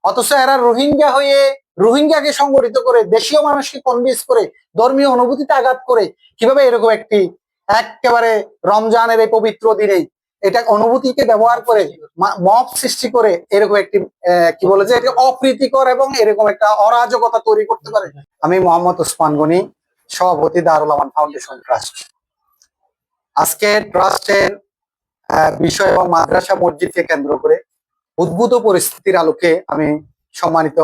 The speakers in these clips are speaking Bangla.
অথচ এরা রোহিঙ্গা হয়ে রোহিঙ্গাকে সংগঠিত করে দেশীয় মানুষকে কনভিন্স করে ধর্মীয় অনুভূতিতে আঘাত করে কিভাবে এরকম একটি একেবারে রমজানের এই পবিত্র দিনে এটা অনুভূতিকে ব্যবহার করে মব সৃষ্টি করে এরকম একটি কি বলে যে অপ্রীতিকর এবং এরকম একটা অরাজকতা তৈরি করতে পারে। আমি মোহাম্মদ ওসমান গনি, সভাপতি দারুল আমান ফাউন্ডেশন ট্রাস্ট। আজকে ট্রাস্টের বিষয় এবং মাদ্রাসা মসজিদকে কেন্দ্র করে উদ্ভূত পরিস্থিতির আলোকে আমি সম্মানিত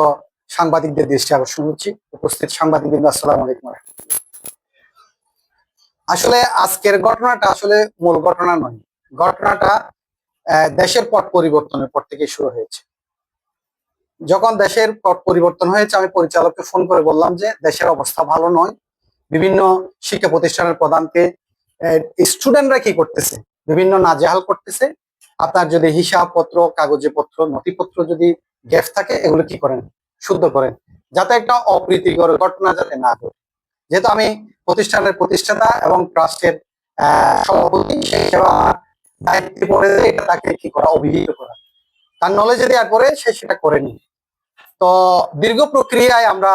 সাংবাদিকদের দৃষ্টি আকর্ষণ করছি। উপস্থিত সাংবাদিকবৃন্দ, আসসালামু আলাইকুম। আসলে আজকের ঘটনাটা আসলে মূল ঘটনা নয়, ঘটনাটা দেশের পট পরিবর্তনের পর থেকে শুরু হয়েছে। যখন দেশের পট পরিবর্তন হয়েছে, আমি পরিচালককে ফোন করে বললাম যে দেশের অবস্থা ভালো নয়। বিভিন্ন শিক্ষা প্রতিষ্ঠানের প্রধানকে স্টুডেন্টরা কি করতেছে, বিভিন্ন নাজেহাল করতেছে। আপনার যদি হিসাবপত্র, কাগজে পত্র, নথিপত্র যদি গ্যাপ থাকে, এগুলো কি করেন, শুদ্ধ করেন, যাতে একটা অপ্রীতিকর ঘটনা যাতে না ঘটে। যেহেতু আমি প্রতিষ্ঠানের প্রতিষ্ঠাতা এবং ট্রাস্টের সভাপতি, সেই হিসেবে আমার দায়িত্বে পড়ে এটা তাকে কি করা, অভিহিত করা, তার নলেজে দেওয়ার পরে সে সেটা করেনি। তো দীর্ঘ প্রক্রিয়ায় আমরা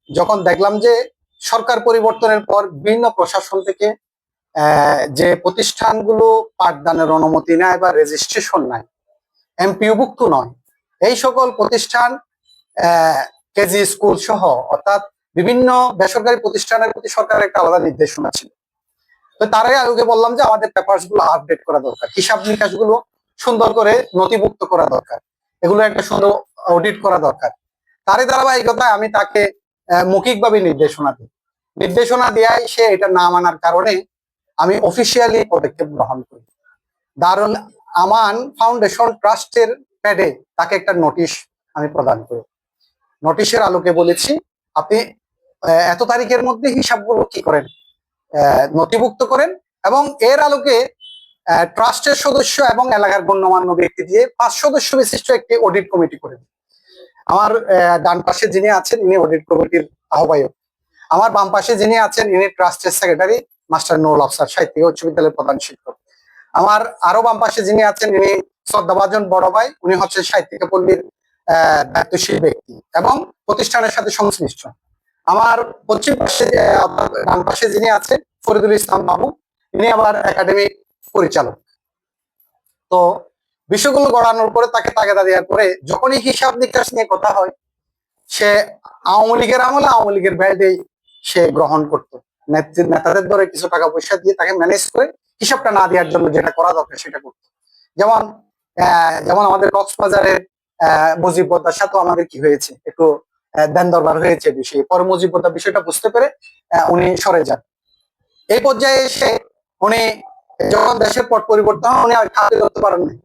যখন দেখলাম যে সরকার পরিবর্তনের পর বিভিন্ন প্রশাসন থেকে যে প্রতিষ্ঠানগুলো পাঠদানের অনুমতি নেয় বা রেজিস্ট্রেশন নেয়, এমপিওভুক্ত নয়, এই সকল প্রতিষ্ঠান কেজি স্কুল সহ অর্থাৎ বিভিন্ন বেসরকারি প্রতিষ্ঠানের প্রতি সরকারের একটা আলাদা নির্দেশনা ছিল। তো তারাই আগে বললাম যে আমাদের পেপারস গুলো আপডেট করা দরকার, হিসাব নিকাশ গুলো সুন্দর করে নথিভুক্ত করা দরকার, এগুলো একটা সুন্দর অডিট করা দরকার। তারই ধারাবাহিকতায় আমি তাকে মৌখিকভাবে নির্দেশনা দেয়, সে এটা না মানার কারণে আমি অফিসিয়ালি পদক্ষেপ গ্রহণ করি। দারুল আমান ফাউন্ডেশন ট্রাস্টের প্যাডে তাকে একটা নোটিশ আমি প্রদান করি। নোটিশের আলোকে বলেছি, আপনি এত তারিখের মধ্যে হিসাবগুলো কি করেন, নথিভুক্ত করেন, এবং এর আলোকে ট্রাস্টের সদস্য এবং এলাকার গণ্যমান্য ব্যক্তি দিয়ে 5 সদস্য বিশিষ্ট একটি অডিট কমিটি করে। আমার ডান পাশে যিনি আছেন ইনি অডিট কমিটির আহ্বায়ক, আমার বাম পাশে যিনি আছেন ইনি ট্রাস্টের সেক্রেটারি মাস্টার নুরুল আফসার, সাহিত্য উচ্চ বিদ্যালয়ের প্রধান শিক্ষক। আমার আরো বাম পাশে যিনি আছেন ইনি শ্রদ্ধাভাজন বড় ভাই, উনি হচ্ছেন সাহিত্যিক পল্লীর দায়িত্বশীল ব্যক্তি এবং প্রতিষ্ঠানের সাথে সংশ্লিষ্ট। আমার পশ্চিম পাশে ডান পাশে যিনি আছেন ফরিদুল ইসলাম বাবু, ইনি আবার একাডেমিক পরিচালক। তো বিষয়গুলো গড়ানোর পরে তাকে তাগেদা দেওয়ার পরে যখনই হিসাব নিকাশ নিয়ে কথা হয়, সে আওয়ামী লীগের আমলে আওয়ামী লীগের বাইরেই সে গ্রহণ করতো। নেতাদের ধরে কিছু টাকা পয়সা দিয়ে তাকে ম্যানেজ করে হিসাবটা না দেওয়ার জন্য যেটা করা দরকার সেটা করতো। যেমন আমাদের কক্সবাজারের মুজিব বদ্দার সাথে আমাদের কি হয়েছে, একটু দেন দরবার হয়েছে বিষয়ে, পরে মুজিব বদ্দার বিষয়টা বুঝতে পেরে উনি সরে যান। এই পর্যায়ে এসে উনি যখন দেশের পট পরিবর্তন হয়, উনি আর খাতে ধরতে পারেননি।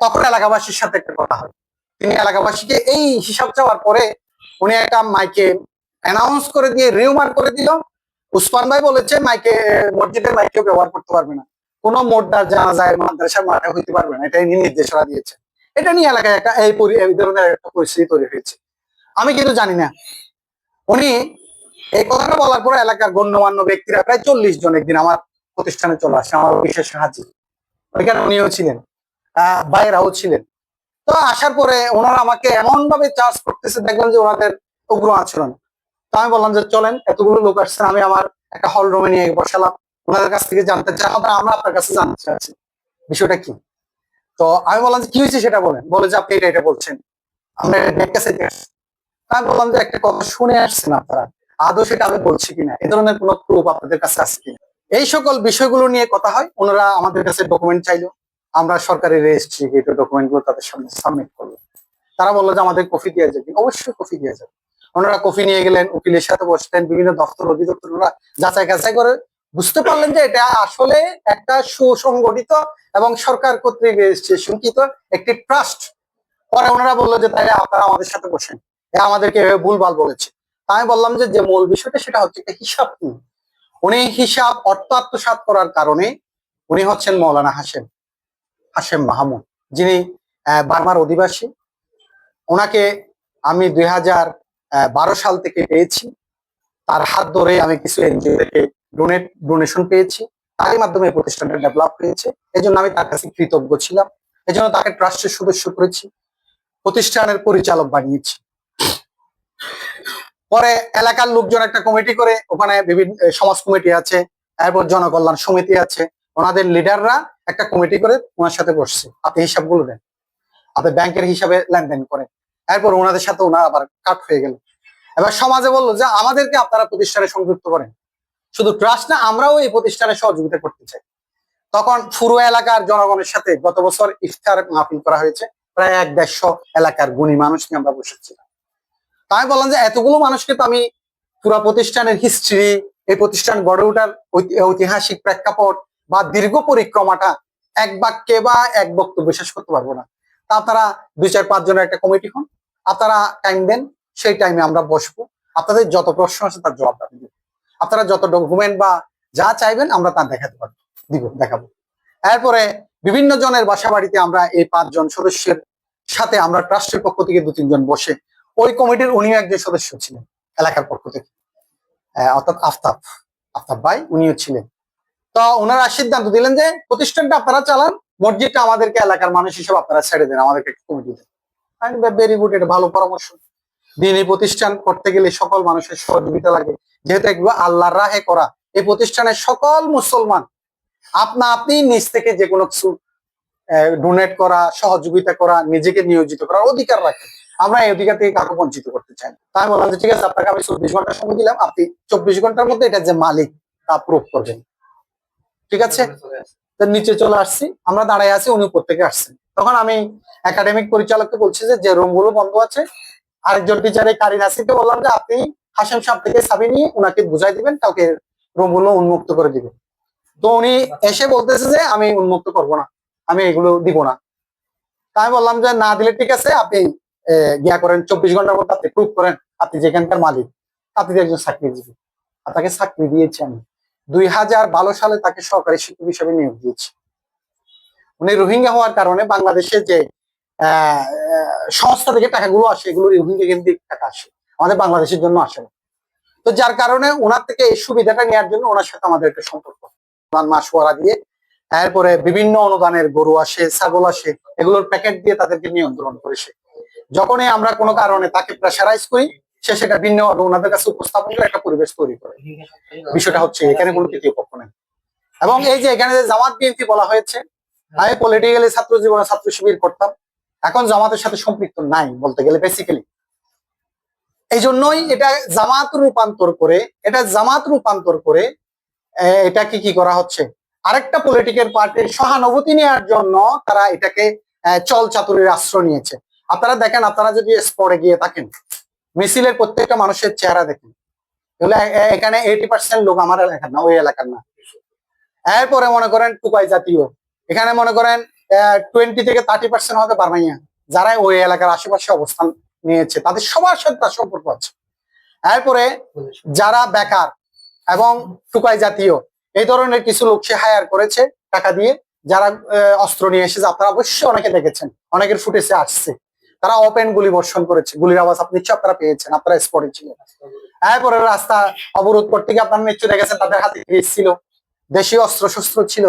তখন এলাকাবাসীর সাথে একটা কথা হয়, তিনি এলাকাবাসীকে এই হিসাব চাওয়ার পরে উনি একটা মাইকে অ্যানাউন্স করে দিয়ে রিউমার করে দিল, উসমান ভাই বলেছে মাইকে, মসজিদের মাইকেও ব্যবহার করতে পারবে না, কোনো মোটদার জানাজায় মাদ্রাসার মাঠে হইতে পারবে না, এটা নির্দেশনা দিয়েছে। এটা নিয়ে এলাকায় একটা এই ধরনের একটা পরিস্থিতি তৈরি হয়েছে। আমি কিন্তু জানি না। উনি এই কথাটা বলার পরে এলাকার গণ্যমান্য ব্যক্তিরা প্রায় 40 জন একদিন আমার প্রতিষ্ঠানে চলে আসে, আমার বিশেষ হাজির, ওইখানে উনিও ছিলেন, বাইরেও ছিলেন। তো আসার পরে ওনারা আমাকে এমন ভাবে চার্জ করতেছে, দেখলাম যে ওনাদের উগ্র আচরণ। তো আমি বললাম যে চলেন, এতগুলো লোক আসছেন, আমি আমার একটা হল রুমে নিয়ে বসালাম, ওনাদের কাছ থেকে জানতে চাই, আমরা আপনার কাছে জানতে চাচ্ছি বিষয়টা কি। তো আমি বললাম যে কি হয়েছে সেটা বলেন, বলে যে আপনি এটা বলছেন, আমরা আমি বললাম যে একটা কথা শুনে আসছেন আপনারা, আদৌ সেটা আমি বলছি কিনা, এ ধরনের কোনো প্রুফ আপনাদের কাছে আছে কিনা। এই সকল বিষয়গুলো নিয়ে কথা হয়। ওনারা আমাদের কাছে ডকুমেন্ট চাইলো, আমরা সরকারি রেজিস্ট্রি ডকুমেন্ট গুলো তাদের সামনে সাবমিট করলো। তারা বললো যে আমাদের কপি দেওয়া যাবে, অবশ্যই কপি দেওয়া যাবে। ওনারা কপি নিয়ে গেলেন, উকিলের সাথে বসতেন, বিভিন্ন দপ্তর অধিদপ্তর ওরা যাচাই কাছাই করে বুঝতে পারলেন যে এটা আসলে একটা সুসংগঠিত এবং সরকার কর্তৃক রেজিস্ট্রেশনকৃত একটি ট্রাস্ট। পরে ওনারা বললো যে তাহলে আপনারা আমাদের সাথে বসেন, আমাদেরকে ভুলভাল বলেছে। আমি বললাম যে মূল বিষয়টা সেটা হচ্ছে একটা হিসাব কি। উনি হিসাব অর্থ আত্মসাৎ করার কারণে উনি হচ্ছেন মৌলানা হাশেম মাহমুদ, যিনি বার্মার অধিবাসী। ওনাকে আমি 2012 সাল থেকে পেয়েছি, তার হাত ধরে আমি কিছু এনজিও থেকে ডোনেশন পেয়েছি, তারই মাধ্যমে প্রতিষ্ঠানটা ডেভেলপ হয়েছে। এই জন্য আমি তার কাছে কৃতজ্ঞ ছিলাম, এই জন্য তাকে ট্রাস্টের সদস্য করেছি। প্রতিষ্ঠানের পরিচালক বানিয়েছি। পরে এলাকার লোকজন একটা কমিটি করে, ওখানে বিভিন্ন সমাজ কমিটি আছে, এরপর জনকল্যাণ সমিতি আছে, ওনাদের লিডাররা একটা কমিটি করে ওনার সাথে বসছে, আপনি হিসাবগুলো দেন, আপনি ব্যাংকের হিসাবে লেনদেন করেন। এরপর ওনাদের সাথে ওনার আবার কাট হয়ে গেল। এবার সমাজে বললো যে আমাদেরকে আপনারা প্রতিষ্ঠানে সংযুক্ত করেন, শুধু ট্রাস্ট না, আমরাও এই প্রতিষ্ঠানে সহযোগিতা করতে চাই। তখন পুরো এলাকার জনগণের সাথে গত বছর ইফতার মাহফিল করা হয়েছে, প্রায় 1-150 এলাকার গুণী মানুষ নিয়ে আমরা বসেছিলাম। তাই বললাম যে এতগুলো মানুষকে তো আমি পুরা প্রতিষ্ঠানের হিস্ট্রি, এই প্রতিষ্ঠান গড়ে ওঠার ঐতিহাসিক প্রেক্ষাপট বা দীর্ঘ পরিক্রমাটা এক বাক্যে বা এক বক্তব্য শেষ করতে পারবো না। তা আপনারা 2-4-5 জনের একটা কমিটি হন, আপনারা টাইম দেন, সেই টাইমে আমরা বসবো, আপনাদের যত প্রশ্ন আছে তার জবাব দিব, আপনারা যত ডকুমেন্ট বা যা চাইবেন আমরা তা দেখাতে পারবো, দেখাবো। এরপরে বিভিন্ন জনের বাসা বাড়িতে আমরা এই 5 জন সদস্যের সাথে আমরা ট্রাস্টের পক্ষ থেকে 2-3 জন বসে, ওই কমিটির উনিও একজন সদস্য ছিলেন এলাকার পক্ষ থেকে, অর্থাৎ আফতাব ভাই উনিও ছিলেন। তো ওনারা সিদ্ধান্ত দিলেন যে প্রতিষ্ঠানটা আপনারা চালান, মসজিদটা আমাদেরকে এলাকার মানুষ হিসেবে আপনারা ছেড়ে দেন, আমাদেরকে একটা কমিটি দেন। ভেরি গুড, এটা ভালো পরামর্শ। দিনী প্রতিষ্ঠান করতে গেলে সকল মানুষের সহযোগিতা লাগে, যেহেতু এগুলো আল্লাহর রাহে করা, এই প্রতিষ্ঠানের সকল মুসলমান আপনি নিজ থেকে যে কোনো কিছু ডোনেট করা, সহযোগিতা করা, নিজেকে নিয়োজিত করার অধিকার রাখে। আমরা এই অধিকার থেকে কাউকে বঞ্চিত করতে চাই না। তাই বললাম যে ঠিক আছে, আপনাকে আমি 24 ঘন্টা সময় দিলাম, আপনি 24 ঘন্টার মধ্যে এটা যে মালিক তা প্রুভ করবেন, ঠিক আছে? নিচে চলে আসছি, আমরা দাঁড়ায় আছি, উনি উপর থেকে আসছেন। তখন আমি একাডেমিক পরিচালককে বলছি যে রুম গুলো বন্ধ আছে, আরেকজন টিচারে কারিন আসিফকে বললাম যে আপনি হাসেম সাহেব থেকে চাবি নিয়ে উনাকে বুঝাই দিবেন, কাউকে রুম গুলো উন্মুক্ত করে দিবেন। তো উনি এসে বলতেছে যে আমি উন্মুক্ত করব না, আমি এগুলো দিব না। আমি বললাম যে না দিলে ঠিক আছে, আপনি গিয়া করেন, 24 ঘন্টার মধ্যে আপনি প্রুভ করেন আপনি যেখানকার মালিক, আপনি একজন চাকরিজীবী। তাকে চাকরি দিয়েছি আমি 2012 সালে, তাকে সহকারী শিক্ষক হিসেবে নিয়োগ দিয়েছি। উনি রোহিঙ্গা হওয়ার কারণে বাংলাদেশে যে সংস্থা থেকে টাকাগুলো আসে, এগুলো রোহিঙ্গা কেন্দ্রিক টাকা আসে, আমাদের বাংলাদেশের জন্য আসে না। তো যার কারণে ওনার থেকে এই সুবিধাটা নেওয়ার জন্য ওনার সাথে আমাদের একটা সম্পর্ক, মাসওয়ারা দিয়ে, এরপরে বিভিন্ন অনুদানের গরু আসে, ছাগল আসে, এগুলোর প্যাকেট দিয়ে তাদেরকে নিয়ন্ত্রণ করেছে। যখনই আমরা কোনো কারণে তাকে প্রেসারাইজ করি, সে সেটা ভিন্ন ওনাদের কাছে উপস্থাপন করে একটা পরিবেশ তৈরি করে। বিষয়টা হচ্ছে এখানে কোনো তৃতীয় পক্ষ নেই। এবং এই যে এখানে যে জামাত বিএনপি বলা হয়েছে, আমি পলিটিক্যালি ছাত্র জীবনে ছাত্র শিবির করতাম, এখন জামাতের সাথে সম্পৃক্ত নাই বলতে গেলে বেসিক্যালি। এই জন্যই এটা জামাত রূপান্তর করে এটাকে কি করা হচ্ছে, আরেকটা পলিটিক্যাল পার্টির সহানুভূতি নেওয়ার জন্য তারা এটাকে চল চাতুরির আশ্রয় নিয়েছে। আপনারা দেখেন, আপনারা যদি স্পটে গিয়ে থাকেন, মিছিলের প্রত্যেকটা মানুষের চেহারা দেখেন, এখানে 80% লোক আমার এলাকার না, ওই এলাকার না। এরপরে মনে করেন টুকাই জাতীয়, এখানে মনে করেন 20 থেকে 30% হয়তো বার্মাইয়া, যারা ওই এলাকার আশেপাশে অবস্থান নিয়েছে, তাদের সবার সাথে তার সম্পর্ক আছে। এরপরে যারা বেকার এবং টুকাই জাতীয়, এই ধরনের কিছু লোক সে হায়ার করেছে টাকা দিয়ে, যারা অস্ত্র নিয়ে এসেছে, আপনারা অবশ্যই অনেকে দেখেছেন, অনেকের ফুটেজে আসছে, তারা ওপেন গুলি বর্ষণ করেছে, গুলির আওয়াজ আপনি নিশ্চয় আপনারা পেয়েছেন, আপনারা স্পটে ছিলেন। এরপরে রাস্তা অবরোধ করতে গিয়ে আপনারা নিশ্চয় দেখেছেন তাদের হাতে ছিল, দেশীয় অস্ত্র শস্ত্র ছিল।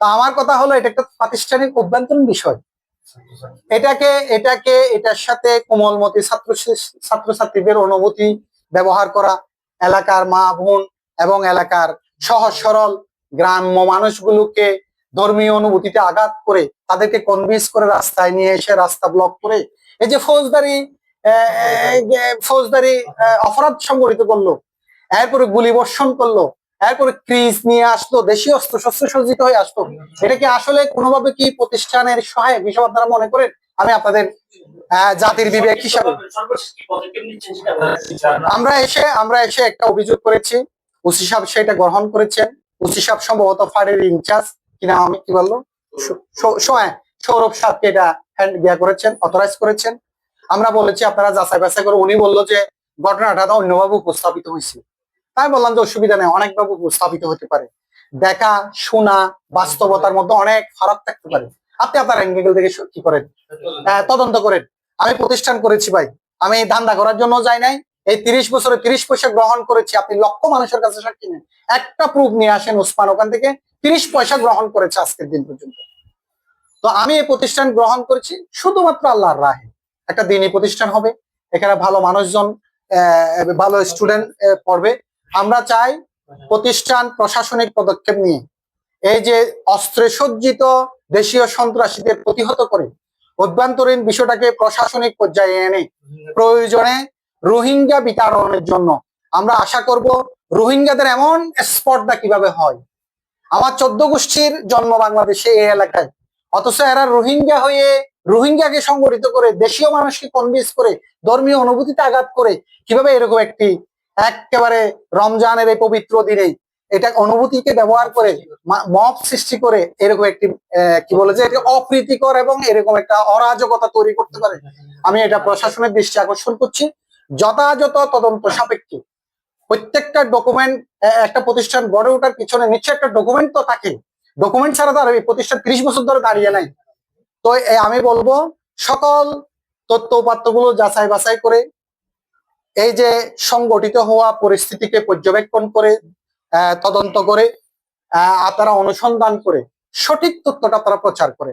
তা আমার কথা হলো, এটা একটা প্রাতিষ্ঠানিক অভ্যন্তরীণ বিষয়। এটার সাথে কোমলমতি ছাত্রছাত্রীদের অনুভূতি ব্যবহার করা, এলাকার মা বোন এবং এলাকার সহজ সরল গ্রাম্য মানুষগুলোকে ধর্মীয় অনুভূতিতে আঘাত করে তাদেরকে কনভিন্স করে রাস্তায় নিয়ে এসে রাস্তা ব্লক করে এই যে ফৌজদারি অপরাধ সংগঠিত করলো, এরপরে গুলি বর্ষণ করলো, এরপরে ক্রিজ নিয়ে আসলো, দেশীয় অস্ত্র শস্ত্র সজ্জিত হয়ে আসলো, এটা কি আসলে কোনোভাবে কি প্রতিষ্ঠানের সহায়ক হিসেবে আপনারা মনে করেন? আমি আপনাদের জাতির বিবেক হিসাবে আমরা এসে একটা অভিযোগ করেছি, ওসি সাহেব সেটা গ্রহণ করেছেন। ওসি সাহেব সম্ভবত ফাঁড়ির ইনচার্জ কিনা, আমি কি বললো, সৌরভ সাহেবকে এটা হ্যান্ড গিয়া করেছেন, অথরাইজ করেছেন। আমরা বলেছি আপনারা যাচাই বাছাই করে। উনি বললো যে ঘটনাটা অন্যভাবে উপস্থাপিত হয়েছে। তাই বললাম যে অসুবিধা নেই, অনেকভাবে উপস্থাপিত হতে পারে, দেখা শোনা বাস্তবতার মধ্যে অনেক ফারাক থাকতে পারে। আপনি আপনার অ্যাঙ্গেল থেকে কি করেন, তদন্ত করেন। আমি প্রতিষ্ঠান করেছি ভাই, আমি ধান্দা করার জন্য যাই নাই। এই 30 বছরে 30 পয়সা গ্রহণ করেছি। আপনি লক্ষ মানুষের কাছে সাক্ষী নেন, একটা প্রুফ নিয়ে আসেন ওসমান ওখান থেকে 30 পয়সা গ্রহণ করেছে আজকের দিন পর্যন্ত। তো আমি এই প্রতিষ্ঠান গ্রহণ করেছি শুধুমাত্র আল্লাহর রাহে। একটা দিনী প্রতিষ্ঠান হবে, এখানে ভালো মানুষজন ভালো স্টুডেন্ট পড়বে। আমরা চাই প্রতিষ্ঠান প্রশাসনিক পদক্ষেপ নিয়ে এই যে অস্ত্রে সজ্জিত দেশীয় সন্ত্রাসীদের প্রতিহত করে অভ্যন্তরীণ বিষয়টাকে প্রশাসনিক পর্যায়ে এনে প্রয়োজনে রোহিঙ্গা বিতাড়নের জন্য আমরা আশা করব। রোহিঙ্গাদের এমন স্পর্ধা কিভাবে হয়, আমার 14 গোষ্ঠীর জন্ম বাংলাদেশে এই এলাকায়, অথচ এরা রোহিঙ্গা হয়ে রোহিঙ্গাকে সংগঠিত করে দেশীয় মানুষকে কনভিন্স করে ধর্মীয় অনুভূতিতে আঘাত করে কিভাবে এরকম একটি একেবারে রমজানের এই পবিত্র দিনে এটা অনুভূতিকে ব্যবহার করে মব সৃষ্টি করে এরকম একটি কি বলে যে এটা অপ্রীতিকর এবং এরকম একটা অরাজকতা তৈরি করতে পারে। আমি এটা প্রশাসনের দৃষ্টি আকর্ষণ করছি। যথাযথ তদন্ত সাপেক্ষে প্রত্যেকটা ডকুমেন্ট, একটা প্রতিষ্ঠান গড়ে ওঠার পিছনে নিশ্চয় একটা ডকুমেন্ট তো থাকে, ডকুমেন্ট ছাড়া তো আর এই প্রতিষ্ঠান 30 বছর ধরে দাঁড়িয়ে নাই। তো আমি বলবো সকল তথ্য উপাত্তগুলো যাচাই বাছাই করে এই যে সংগঠিত হওয়া পরিস্থিতিকে পর্যবেক্ষণ করে তদন্ত করে আপনারা অনুসন্ধান করে সঠিক তথ্যটা তারা প্রচার করে